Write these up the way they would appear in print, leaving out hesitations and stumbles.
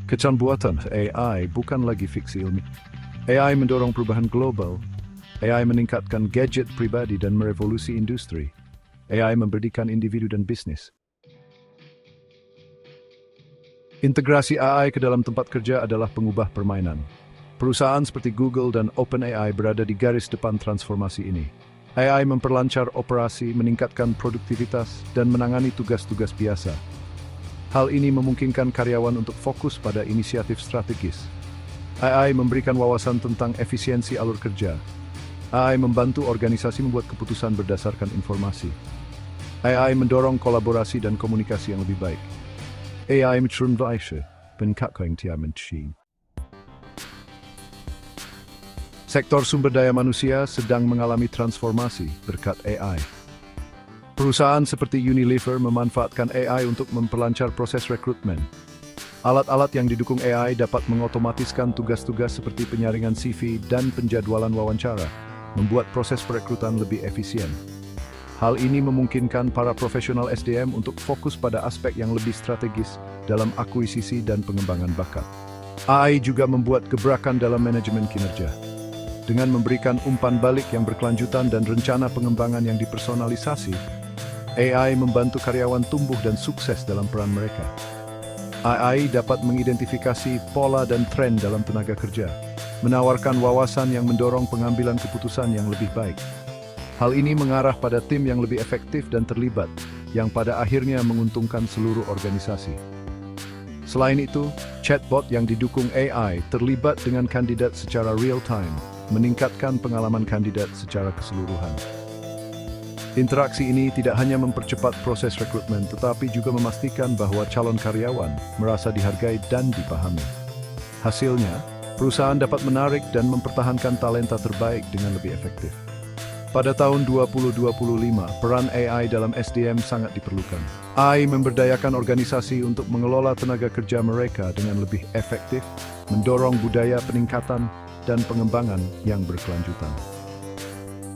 Kecan buatan AI bukan lagi fiksi ilmiah. AI mendorong perubahan global. AI meningkatkan gadget pribadi dan merevolusi industri. AI memberikan individu dan bisnis. Integrasi AI ke dalam tempat kerja adalah pengubah permainan. Perusahaan seperti Google dan OpenAI berada di garis depan transformasi ini. AI memperlancar operasi, meningkatkan produktivitas, dan menangani tugas-tugas biasa. Hal ini memungkinkan karyawan untuk fokus pada inisiatif strategis. AI memberikan wawasan tentang efisiensi alur kerja. AI membantu organisasi membuat keputusan berdasarkan informasi. AI mendorong kolaborasi dan komunikasi yang lebih baik. AI mencerminkan peningkatan mesin. Sektor sumber daya manusia sedang mengalami transformasi berkat AI. Perusahaan seperti Unilever memanfaatkan AI untuk memperlancar proses rekrutmen. Alat-alat yang didukung AI dapat mengotomatiskan tugas-tugas seperti penyaringan CV dan penjadwalan wawancara, membuat proses perekrutan lebih efisien. Hal ini memungkinkan para profesional SDM untuk fokus pada aspek yang lebih strategis dalam akuisisi dan pengembangan bakat. AI juga membuat gebrakan dalam manajemen kinerja. Dengan memberikan umpan balik yang berkelanjutan dan rencana pengembangan yang dipersonalisasi, AI membantu karyawan tumbuh dan sukses dalam peran mereka. AI dapat mengidentifikasi pola dan tren dalam tenaga kerja, menawarkan wawasan yang mendorong pengambilan keputusan yang lebih baik. Hal ini mengarah pada tim yang lebih efektif dan terlibat, yang pada akhirnya menguntungkan seluruh organisasi. Selain itu, chatbot yang didukung AI terlibat dengan kandidat secara real-time, meningkatkan pengalaman kandidat secara keseluruhan. Interaksi ini tidak hanya mempercepat proses rekrutmen, tetapi juga memastikan bahwa calon karyawan merasa dihargai dan dipahami. Hasilnya, perusahaan dapat menarik dan mempertahankan talenta terbaik dengan lebih efektif. Pada tahun 2025, peran AI dalam SDM sangat diperlukan. AI memberdayakan organisasi untuk mengelola tenaga kerja mereka dengan lebih efektif, mendorong budaya peningkatan dan pengembangan yang berkelanjutan.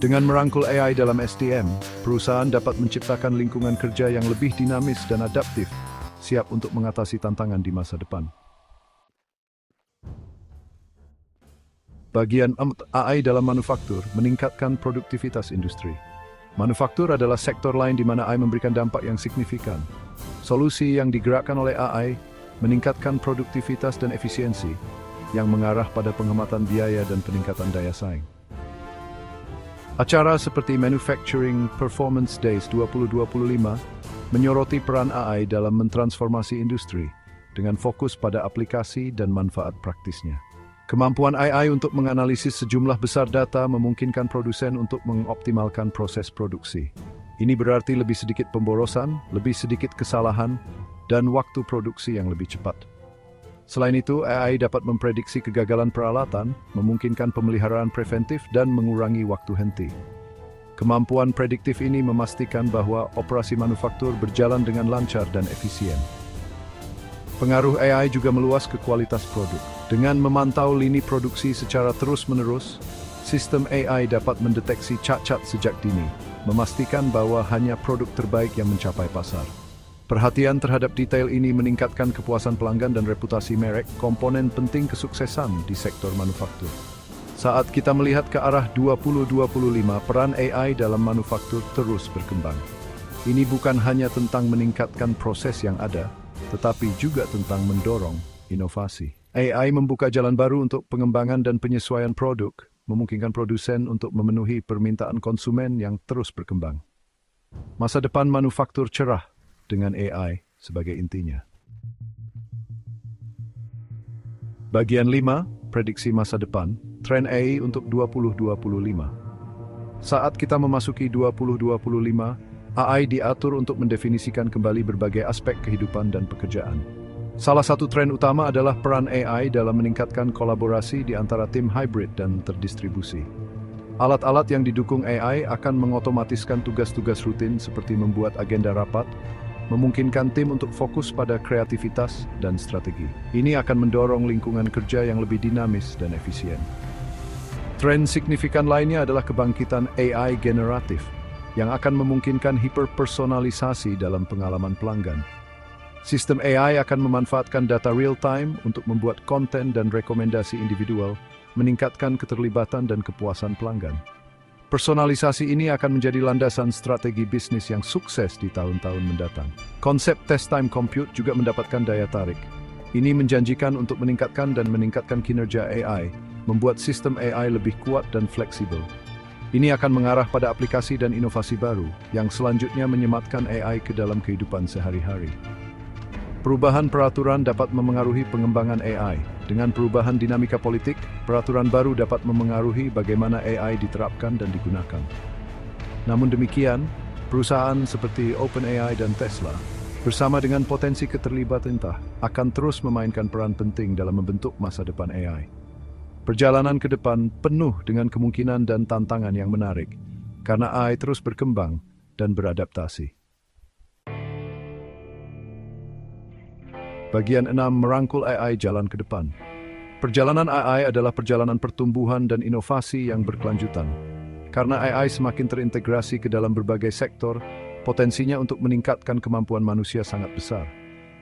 Dengan merangkul AI dalam SDM, perusahaan dapat menciptakan lingkungan kerja yang lebih dinamis dan adaptif, siap untuk mengatasi tantangan di masa depan. Bagian AI dalam manufaktur meningkatkan produktivitas industri. Manufaktur adalah sektor lain di mana AI memberikan dampak yang signifikan. Solusi yang digerakkan oleh AI meningkatkan produktivitas dan efisiensi, yang mengarah pada penghematan biaya dan peningkatan daya saing. Acara seperti Manufacturing Performance Days 2025 menyoroti peran AI dalam mentransformasi industri dengan fokus pada aplikasi dan manfaat praktisnya. Kemampuan AI untuk menganalisis sejumlah besar data memungkinkan produsen untuk mengoptimalkan proses produksi. Ini berarti lebih sedikit pemborosan, lebih sedikit kesalahan, dan waktu produksi yang lebih cepat. Selain itu, AI dapat memprediksi kegagalan peralatan, memungkinkan pemeliharaan preventif dan mengurangi waktu henti. Kemampuan prediktif ini memastikan bahwa operasi manufaktur berjalan dengan lancar dan efisien. Pengaruh AI juga meluas ke kualitas produk. Dengan memantau lini produksi secara terus-menerus, sistem AI dapat mendeteksi cacat sejak dini, memastikan bahwa hanya produk terbaik yang mencapai pasar. Perhatian terhadap detail ini meningkatkan kepuasan pelanggan dan reputasi merek, komponen penting kesuksesan di sektor manufaktur. Saat kita melihat ke arah 2025, peran AI dalam manufaktur terus berkembang. Ini bukan hanya tentang meningkatkan proses yang ada, tetapi juga tentang mendorong inovasi. AI membuka jalan baru untuk pengembangan dan penyesuaian produk, memungkinkan produsen untuk memenuhi permintaan konsumen yang terus berkembang. Masa depan manufaktur cerah dengan AI sebagai intinya. Bagian 5, prediksi masa depan, tren AI untuk 2025. Saat kita memasuki 2025, AI diatur untuk mendefinisikan kembali berbagai aspek kehidupan dan pekerjaan. Salah satu tren utama adalah peran AI dalam meningkatkan kolaborasi di antara tim hybrid dan terdistribusi. Alat-alat yang didukung AI akan mengotomatiskan tugas-tugas rutin seperti membuat agenda rapat, memungkinkan tim untuk fokus pada kreativitas dan strategi. Ini akan mendorong lingkungan kerja yang lebih dinamis dan efisien. Tren signifikan lainnya adalah kebangkitan AI generatif, yang akan memungkinkan hiperpersonalisasi dalam pengalaman pelanggan. Sistem AI akan memanfaatkan data real-time untuk membuat konten dan rekomendasi individual, meningkatkan keterlibatan dan kepuasan pelanggan. Personalisasi ini akan menjadi landasan strategi bisnis yang sukses di tahun-tahun mendatang. Konsep test time compute juga mendapatkan daya tarik. Ini menjanjikan untuk meningkatkan kinerja AI, membuat sistem AI lebih kuat dan fleksibel. Ini akan mengarah pada aplikasi dan inovasi baru yang selanjutnya menyematkan AI ke dalam kehidupan sehari-hari. Perubahan peraturan dapat memengaruhi pengembangan AI. Dengan perubahan dinamika politik, peraturan baru dapat memengaruhi bagaimana AI diterapkan dan digunakan. Namun demikian, perusahaan seperti OpenAI dan Tesla, bersama dengan potensi keterlibatan akan terus memainkan peran penting dalam membentuk masa depan AI. Perjalanan ke depan penuh dengan kemungkinan dan tantangan yang menarik, karena AI terus berkembang dan beradaptasi. Bagian 6, merangkul AI jalan ke depan. Perjalanan AI adalah perjalanan pertumbuhan dan inovasi yang berkelanjutan. Karena AI semakin terintegrasi ke dalam berbagai sektor, potensinya untuk meningkatkan kemampuan manusia sangat besar.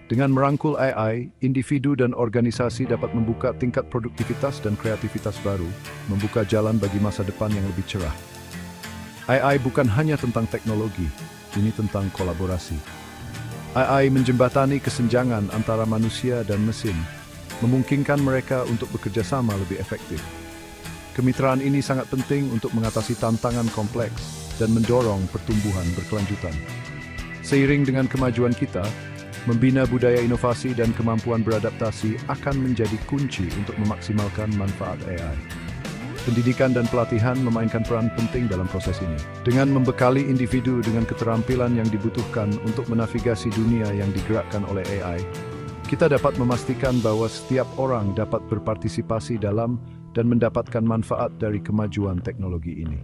Dengan merangkul AI, individu dan organisasi dapat membuka tingkat produktivitas dan kreativitas baru, membuka jalan bagi masa depan yang lebih cerah. AI bukan hanya tentang teknologi, ini tentang kolaborasi. AI menjembatani kesenjangan antara manusia dan mesin, memungkinkan mereka untuk bekerja sama lebih efektif. Kemitraan ini sangat penting untuk mengatasi tantangan kompleks dan mendorong pertumbuhan berkelanjutan. Seiring dengan kemajuan kita, membina budaya inovasi dan kemampuan beradaptasi akan menjadi kunci untuk memaksimalkan manfaat AI. Pendidikan dan pelatihan memainkan peran penting dalam proses ini. Dengan membekali individu dengan keterampilan yang dibutuhkan untuk menavigasi dunia yang digerakkan oleh AI, kita dapat memastikan bahwa setiap orang dapat berpartisipasi dalam dan mendapatkan manfaat dari kemajuan teknologi ini.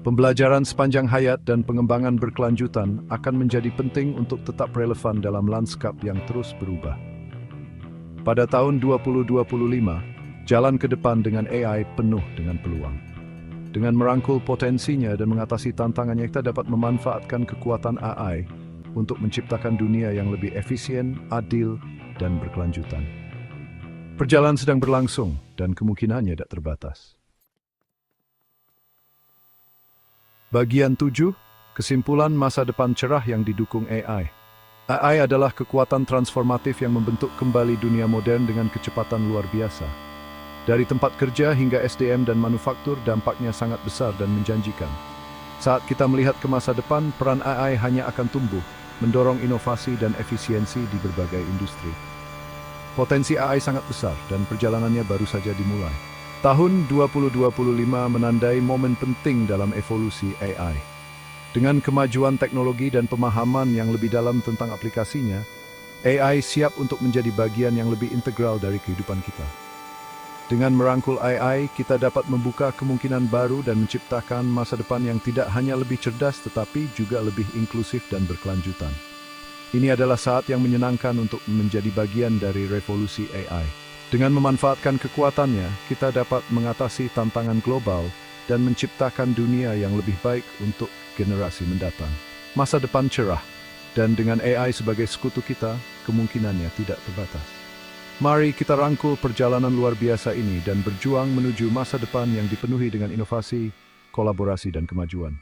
Pembelajaran sepanjang hayat dan pengembangan berkelanjutan akan menjadi penting untuk tetap relevan dalam lanskap yang terus berubah. Pada tahun 2025, jalan ke depan dengan AI penuh dengan peluang. Dengan merangkul potensinya dan mengatasi tantangannya, kita dapat memanfaatkan kekuatan AI untuk menciptakan dunia yang lebih efisien, adil, dan berkelanjutan. Perjalanan sedang berlangsung dan kemungkinannya tidak terbatas. Bagian 7, kesimpulan masa depan cerah yang didukung AI. AI adalah kekuatan transformatif yang membentuk kembali dunia modern dengan kecepatan luar biasa. Dari tempat kerja hingga SDM dan manufaktur, dampaknya sangat besar dan menjanjikan. Saat kita melihat ke masa depan, peran AI hanya akan tumbuh, mendorong inovasi dan efisiensi di berbagai industri. Potensi AI sangat besar dan perjalanannya baru saja dimulai. Tahun 2025 menandai momen penting dalam evolusi AI. Dengan kemajuan teknologi dan pemahaman yang lebih dalam tentang aplikasinya, AI siap untuk menjadi bagian yang lebih integral dari kehidupan kita. Dengan merangkul AI, kita dapat membuka kemungkinan baru dan menciptakan masa depan yang tidak hanya lebih cerdas tetapi juga lebih inklusif dan berkelanjutan. Ini adalah saat yang menyenangkan untuk menjadi bagian dari revolusi AI. Dengan memanfaatkan kekuatannya, kita dapat mengatasi tantangan global dan menciptakan dunia yang lebih baik untuk generasi mendatang. Masa depan cerah, dan dengan AI sebagai sekutu kita, kemungkinannya tidak terbatas. Mari kita rangkul perjalanan luar biasa ini dan berjuang menuju masa depan yang dipenuhi dengan inovasi, kolaborasi, dan kemajuan.